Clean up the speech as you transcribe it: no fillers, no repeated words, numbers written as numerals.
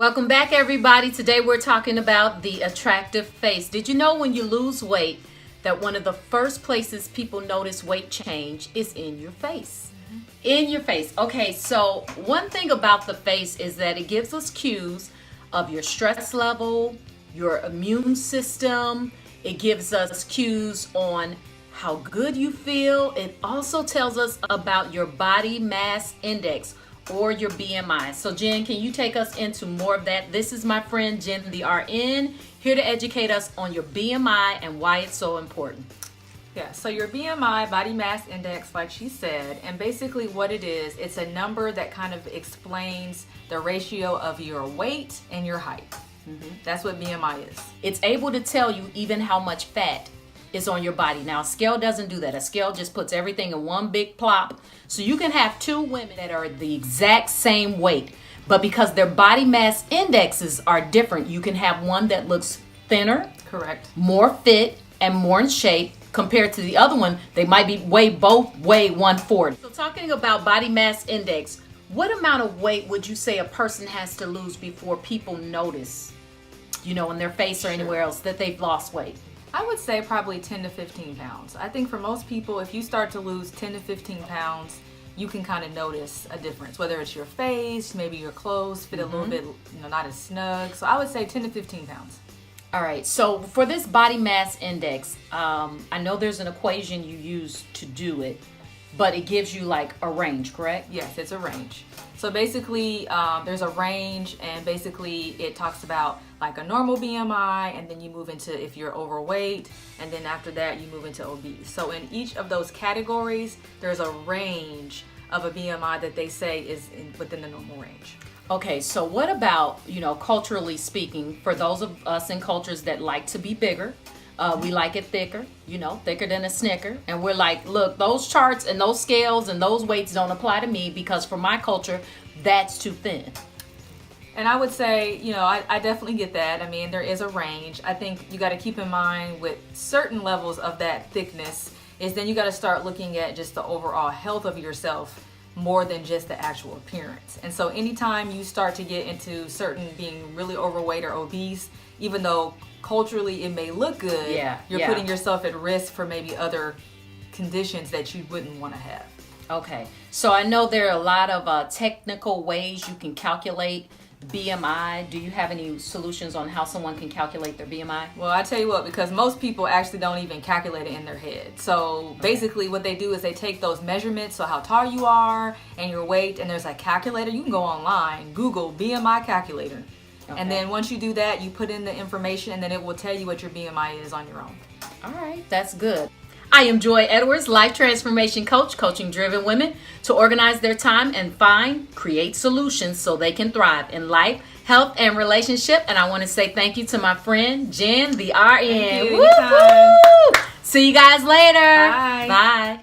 Welcome back, everybody. Today we're talking about the attractive face. Did you know when you lose weight that one of the first places people notice weight change is in your face? In your face. Okay, so one thing about the face is that it gives us cues of your stress level, your immune system. It gives us cues on how good you feel. It also tells us about your body mass index or your BMI. So Jen, can you take us into more of that? This is my friend Jen, the RN, here to educate us on your BMI and why it's so important. Yeah, so your BMI, body mass index, like she said, and basically what it is, it's a number that kind of explains the ratio of your weight and your height. That's what BMI is. It's able to tell you even how much fat is on your body. Now, a scale doesn't do that. A scale just puts everything in one big plop. So you can have two women that are the exact same weight, but because their body mass indexes are different, you can have one that looks thinner, Correct, more fit, and more in shape compared to the other one. They might be both weigh 140. So talking about body mass index, what amount of weight would you say a person has to lose before people notice, in their face or anywhere else that they've lost weight? I would say probably 10 to 15 pounds. I think for most people, if you start to lose 10 to 15 pounds, you can kind of notice a difference, whether it's your face, maybe your clothes fit a little bit, not as snug. So I would say 10 to 15 pounds. All right, so for this body mass index, I know there's an equation you use to do it, but it gives you like a range, correct? Yes, it's a range. So basically, there's a range, and basically it talks about like a normal BMI, and then you move into if you're overweight, and then after that you move into obese. So in each of those categories, there's a range of a BMI that they say is within the normal range. Okay, so what about, culturally speaking, for those of us in cultures that like to be bigger, we like it thicker, thicker than a Snicker. And we're like, look, those charts and those scales and those weights don't apply to me because for my culture, that's too thin. And I would say, I definitely get that. I mean, there is a range. I think you got to keep in mind with certain levels of that thickness is then you got to start looking at just the overall health of yourself more than just the actual appearance. And so anytime you start to get into certain being really overweight or obese, even though culturally it may look good, you're putting yourself at risk for maybe other conditions that you wouldn't want to have. Okay, so I know there are a lot of technical ways you can calculate BMI. Do you have any solutions on how someone can calculate their BMI? Well, I tell you what, because most people actually don't even calculate it in their head. So basically what they do is they take those measurements, so how tall you are and your weight, and there's a calculator. You can go online, Google BMI calculator. Okay. And then once you do that, you put in the information, and then it will tell you what your BMI is on your own. All right, that's good. I am Joy Edwards, life transformation coach, coaching driven women to organize their time and create solutions so they can thrive in life, health, and relationship. And I want to say thank you to my friend, Jen, the RN. Thank you. See you guys later. Bye. Bye.